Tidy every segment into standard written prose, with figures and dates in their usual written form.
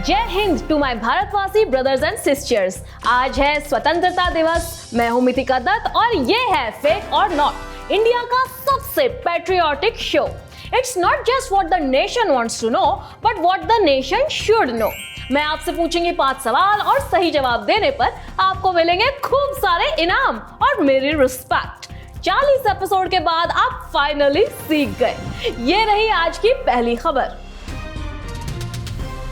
जय Hind to my भारतवासी brothers and sisters. आज है स्वतंत्रता दिवस। मैं हूं मिथिका दत्त और ये है फेक और नॉट, इंडिया का सबसे patriotic show. It's not just what the nation wants to know but what the nation should know. मैं आपसे पूछूंगी 5 सवाल और सही जवाब देने पर आपको मिलेंगे खूब सारे इनाम और मेरी रिस्पेक्ट। 40 एपिसोड के बाद आप फाइनली सीख गए। ये रही आज की पहली खबर।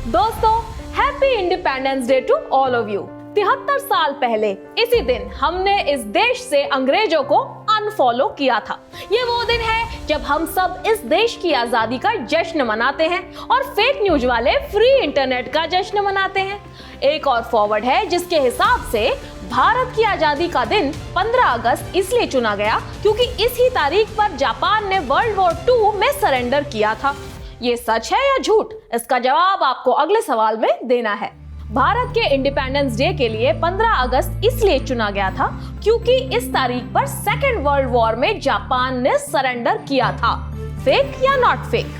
दोस्तों, happy independence day to all of you. 73 साल पहले इसी दिन हमने इस देश से अंग्रेजों को अनफॉलो किया था। ये वो दिन है जब हम सब इस देश की आजादी का जश्न मनाते हैं और फेक न्यूज वाले फ्री इंटरनेट का जश्न मनाते हैं। एक और फॉरवर्ड है जिसके हिसाब से भारत की आजादी का दिन 15 अगस्त इसलिए चुना गया क्योंकि इसी तारीख पर जापान ने वर्ल्ड वॉर 2 में सरेंडर किया था। ये सच है या झूठ? इसका जवाब आपको अगले सवाल में देना है। भारत के इंडिपेंडेंस डे के लिए 15 अगस्त इसलिए चुना गया था क्योंकि इस तारीख पर सेकेंड वर्ल्ड वॉर में जापान ने सरेंडर किया था। फेक या नॉट फेक?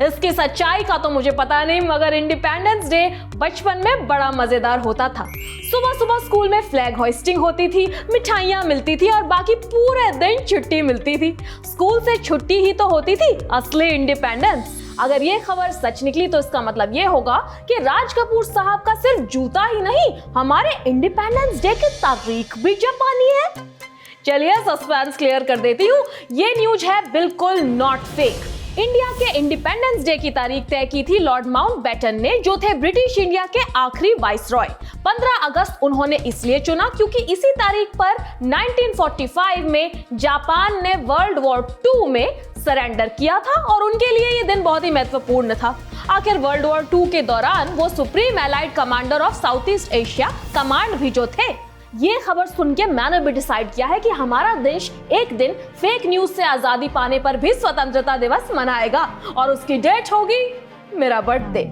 इसकी सच्चाई का तो मुझे पता नहीं, मगर इंडिपेंडेंस डे बचपन में बड़ा मजेदार होता था। सुबह सुबह स्कूल में फ्लैग होइस्टिंग होती थी, मिठाइयाँ मिलती थी और बाकी पूरे दिन छुट्टी मिलती थी। स्कूल से छुट्टी ही तो होती थी असली इंडिपेंडेंस। अगर ये खबर सच निकली तो इसका मतलब ये होगा कि राज कपूर साहब का सिर्फ जूता ही नहीं, हमारे इंडिपेंडेंस डे की तारीख भी जापानी है। चलिए सस्पेंस क्लियर कर देती हूँ। ये न्यूज है बिल्कुल नॉट फेक। इंडिया के इंडिपेंडेंस डे की तारीख तय की थी लॉर्ड माउंटबेटन ने, जो थे ब्रिटिश इंडिया के आखिरी वाइसरॉय। 15 अगस्त उन्होंने इसलिए चुना क्योंकि इसी तारीख पर 1945 में जापान ने वर्ल्ड वॉर 2 में सरेंडर किया था और उनके लिए ये दिन बहुत ही महत्वपूर्ण था। आखिर वर्ल्ड वॉर 2 के दौरान वो supreme allied commander of south east Asia command भी जो थे। ये खबर सुन के मैंने भी डिसाइड किया है कि हमारा देश एक दिन फेक न्यूज से आजादी पाने पर भी स्वतंत्रता दिवस मनाएगा और उसकी डेट होगी मेरा बर्थडे।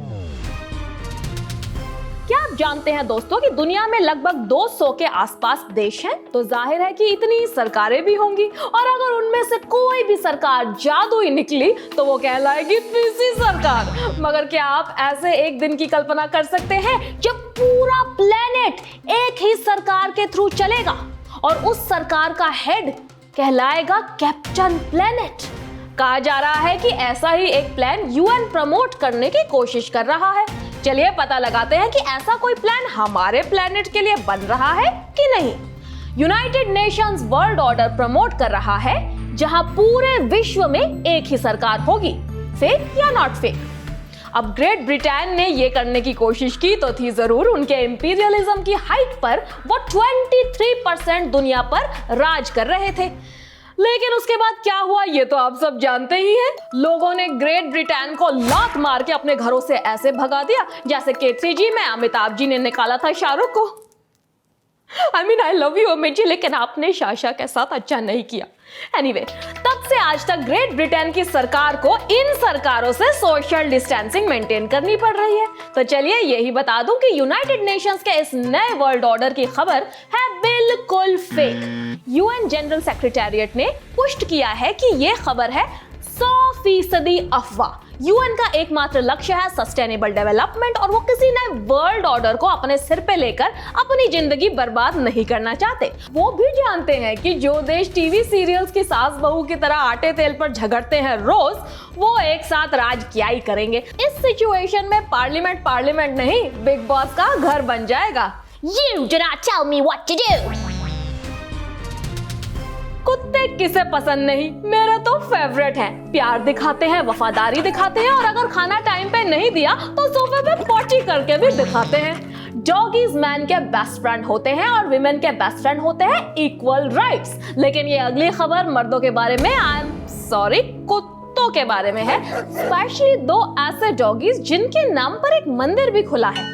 क्या आप जानते हैं दोस्तों कि दुनिया में लगभग 200 के आसपास देश हैं? तो जाहिर है कि इतनी सरकारें भी होंगी और अगर उनमें से कोई भी सरकार जादुई निकली तो वो कहलाएगी तीसरी सरकार। मगर क्या आप ऐसे एक दिन की कल्पना कर सकते हैं जब पूरा प्लेनेट एक ही सरकार के थ्रू चलेगा और उस सरकार का हेड कहलाएगा कैप्टन प्लेनेट? कहा जा रहा है कि ऐसा ही एक प्लान यूएन प्रमोट करने की कोशिश कर रहा है। चलिए पता लगाते हैं कि ऐसा कोई प्लान हमारे प्लेनेट के लिए बन रहा है कि नहीं। United Nations world order promote कर रहा है जहां पूरे विश्व में एक ही सरकार होगी। फेक या नॉट फेक? अब ग्रेट ब्रिटेन ने ये करने की कोशिश की तो थी जरूर। उनके इंपीरियलिज्म की हाइट पर वो 23% दुनिया पर राज कर रहे थे। लेकिन उसके बाद क्या हुआ ये तो आप सब जानते ही हैं। लोगों ने ग्रेट ब्रिटेन को लात मार के अपने घरों से ऐसे भगा दिया जैसे K3G में अमिताभ जी ने निकाला था शाहरुख को। I love you Amit ji, लेकिन आपने शाशा के साथ अच्छा नहीं किया। Anyway, तब से आज तक ग्रेट ब्रिटेन की सरकार को इन सरकारों से सोशल डिस्टेंसिंग मेंटेन करनी पड़ रही है। तो चलिए यही बता दूं कि यूनाइटेड नेशंस के इस नए वर्ल्ड ऑर्डर की खबर है बिल्कुल फेक। यूएन जनरल सेक्रेटेरिएट ने पुष्ट किया है कि ये खबर है 100% अफवाह। यूएन का एकमात्र लक्ष्य है सस्टेनेबल डेवलपमेंट और वो किसी नए वर्ल्ड ऑर्डर को अपने सिर पे लेकर अपनी जिंदगी बर्बाद नहीं करना चाहते। वो भी जानते हैं कि जो देश टीवी सीरियल्स की सास बहू की तरह आटे तेल पर झगड़ते हैं रोज, वो एक साथ राज क्या ही करेंगे। इस सिचुएशन में पार्लियामेंट नहीं, बिग बॉस का घर बन जाएगा। You do not tell me what to do. कुत्ते किसे पसंद नहीं, मेरे तो फेवरेट हैं। प्यार दिखाते हैं, वफादारी दिखाते हैं और अगर खाना टाइम पे नहीं दिया तो सोफे पे पॉटी करके भी दिखाते हैं। डॉगीज मैन के बेस्ट फ्रेंड होते हैं और विमेन के बेस्ट फ्रेंड होते हैं इक्वल राइट्स। लेकिन ये अगली खबर मर्दों के बारे में, कुत्तों के बारे में है। स्पेशली 2 ऐसे डॉगीज जिनके नाम पर एक मंदिर भी खुला है।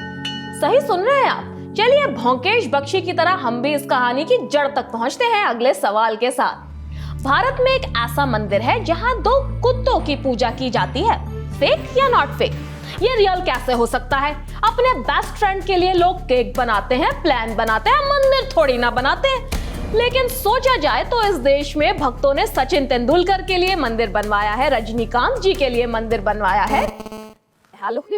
सही सुन रहे हैं आप। चलिए भौंकेश बख्शी की तरह हम भी इस कहानी की जड़ तक पहुंचते हैं अगले सवाल के साथ। भारत में एक ऐसा मंदिर है जहां 2 कुत्तों की पूजा की जाती है। फेक या नॉट फेक? ये रियल कैसे हो सकता है? अपने बेस्ट फ्रेंड के लिए लोग केक बनाते हैं, प्लान बनाते हैं, मंदिर थोड़ी ना बनाते हैं। लेकिन सोचा जाए तो इस देश में भक्तों ने सचिन तेंदुलकर के लिए मंदिर बनवाया है, रजनीकांत जी के लिए मंदिर बनवाया है। हेलो आई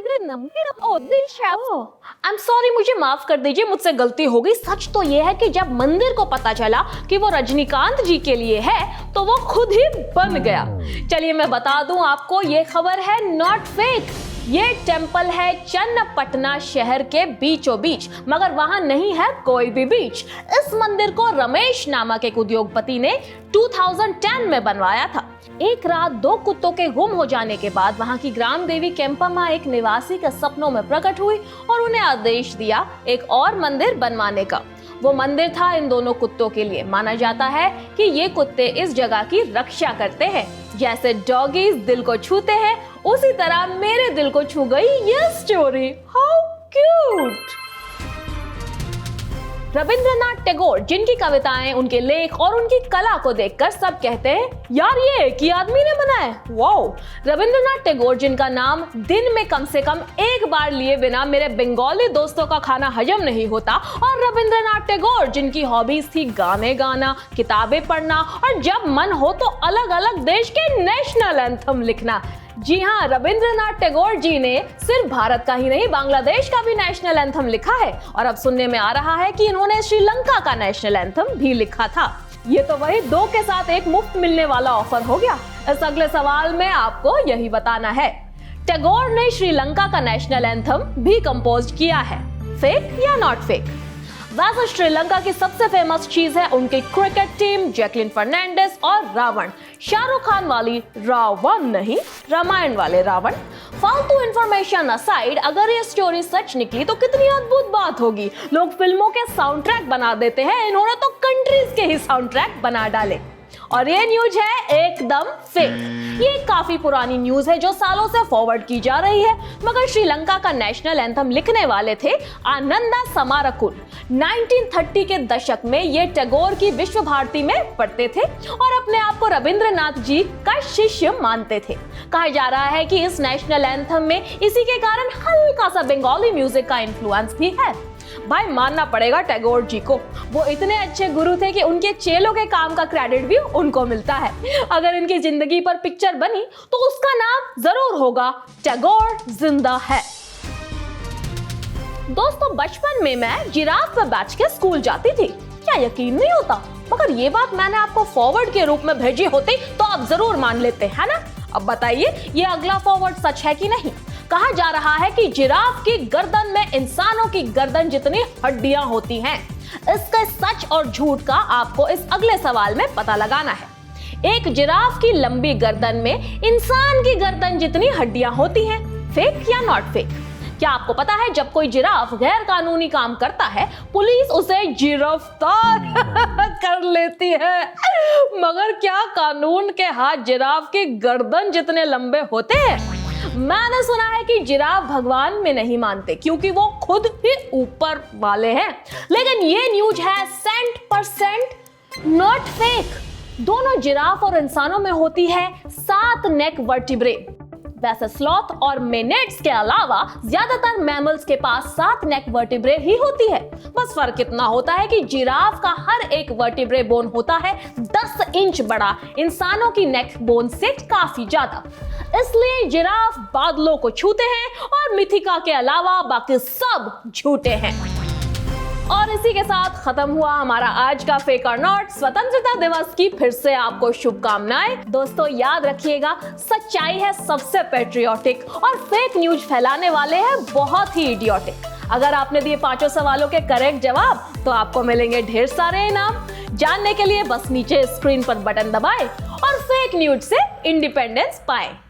एम सॉरी, मुझे माफ कर दीजिए, मुझसे गलती हो गई। सच तो ये है कि जब मंदिर को पता चला कि वो रजनीकांत जी के लिए है तो वो खुद ही बन गया। चलिए मैं बता दूं आपको, ये खबर है नॉट फेक। ये टेंपल है चन्नपटना शहर के बीचों बीच, मगर वहां नहीं है कोई भी बीच। इस मंदिर को रमेश नामक एक उद्योगपति ने 2010 में बनवाया था। एक रात 2 कुत्तों के गुम हो जाने के बाद वहां की ग्राम देवी केम्पम्मा एक निवासी के सपनों में प्रकट हुई और उन्हें आदेश दिया एक और मंदिर बनवाने का। वो मंदिर था इन दोनों कुत्तों के लिए। माना जाता है कि ये कुत्ते इस जगह की रक्षा करते हैं। जैसे डॉगीज दिल को छूते हैं, उसी तरह मेरे दिल को छू गई ये story. How cute. Rabindranath Tagore, जिनकी कविताएं, उनके लेख और उनकी कला को देखकर सब कहते हैं यार ये एक ही आदमी ने बनाया। वाओ। रविंद्रनाथ टैगोर, जिनका नाम दिन में कम से कम एक बार लिए बिना मेरे बंगाली दोस्तों का खाना हजम नहीं होता, और रविंद्रनाथ टैगोर जिनकी हॉबीज थी गाने गाना, किताबें पढ़ना और जब मन हो तो अलग अलग देश के नेशनल एंथम लिखना। जी हाँ, रविंद्रनाथ टैगोर जी ने सिर्फ भारत का ही नहीं बांग्लादेश का भी नेशनल एंथम लिखा है, और अब सुनने में आ रहा है कि इन्होंने श्रीलंका का नेशनल एंथम भी लिखा था। ये तो वही 2 के साथ 1 मुफ्त मिलने वाला ऑफर हो गया। इस अगले सवाल में आपको यही बताना है, टैगोर ने श्रीलंका का नेशनल एंथम भी कंपोज किया है, फेक या नॉट फेक? वैसे श्रीलंका की सबसे फेमस चीज है उनकी क्रिकेट टीम, जैकलिन फर्नांडिस और रावण। शाहरुख खान वाली रावण नहीं, रामायण वाले रावण। फालतू इंफॉर्मेशन असाइड, अगर ये स्टोरी सच निकली तो कितनी अद्भुत बात होगी। लोग फिल्मों के साउंड ट्रैक बना देते हैं, इन्होंने तो कंट्रीज के ही साउंड ट्रैक बना डाले। और ये न्यूज है एकदम फेक। ये काफी पुरानी न्यूज है जो सालों से फॉरवर्ड की जा रही है, मगर श्रीलंका का नेशनल एंथम लिखने वाले थे आनंदा समारकुल। 1930 के दशक में ये टैगोर की विश्व भारती में पढ़ते थे और अपने आप को रविंद्रनाथ जी का शिष्य मानते थे। कहा जा रहा है कि इस नेशनल एंथम में इसी के कारण हल्का सा बंगाली म्यूजिक का इन्फ्लुएंस भी है। भाई मानना पड़ेगा टैगोर जी को, वो इतने अच्छे गुरु थे कि उनके चेलों के काम का क्रेडिट भी उनको मिलता है। अगर इनकी जिंदगी पर पिक्चर बनी तो उसका नाम जरूर होगा टैगोर जिंदा है। दोस्तों, बचपन में मैं जिराफ पर बैठ के स्कूल जाती थी। क्या यकीन नहीं होता, मगर ये बात मैंने आपको फॉरवर्ड के रूप में भेजी होती तो आप जरूर मान लेते, है ना? अब बताइए ये अगला फॉरवर्ड सच है कि नहीं? कहा जा रहा है कि जिराफ की गर्दन में इंसानों की गर्दन जितनी हड्डियां होती हैं। इसके सच और झूठ का आपको इस अगले सवाल में पता लगाना है। एक जिराफ की लंबी गर्दन में इंसान की गर्दन जितनी हड्डियां होती हैं, फेक या नॉट फेक? क्या आपको पता है जब कोई जिराफ गैर कानूनी काम करता है, पुलिस उसे गिरफ्तार कर लेती है, मगर क्या कानून के हाथ जिराफ की गर्दन जितने लंबे होते हैं? मैंने सुना है कि जिराफ भगवान में नहीं मानते क्योंकि वो खुद ही ऊपर वाले हैं, लेकिन ये न्यूज है 100% नॉट फेक। दोनों जिराफ और इंसानों में होती है 7 नेक वर्टिब्रे। वैसे स्लॉथ और मेनेट्स के अलावा ज्यादातर मैमल्स के पास 7 नेक वर्टिब्रे ही होती है। बस फर्क इतना होता है कि जिराफ का हर एक वर्टिब्रे बोन होता है 10 इंच बड़ा, इंसानों की नेक बोन से काफी ज्यादा। इसलिए जिराफ बादलों को छूते हैं और मिथिका के अलावा बाकी सब झूठे हैं। और इसी के साथ खत्म हुआ हमारा आज का फेक और नॉट। स्वतंत्रता दिवस की फिर से आपको शुभकामनाएं। दोस्तों याद रखिएगा, सच्चाई है सबसे पेट्रियोटिक और फेक न्यूज फैलाने वाले हैं बहुत ही इडियोटिक। अगर आपने दिए 5 सवालों के करेक्ट जवाब तो आपको मिलेंगे ढेर सारे इनाम। जानने के लिए बस नीचे स्क्रीन पर बटन दबाएं और फेक न्यूज से इंडिपेंडेंस पाएं।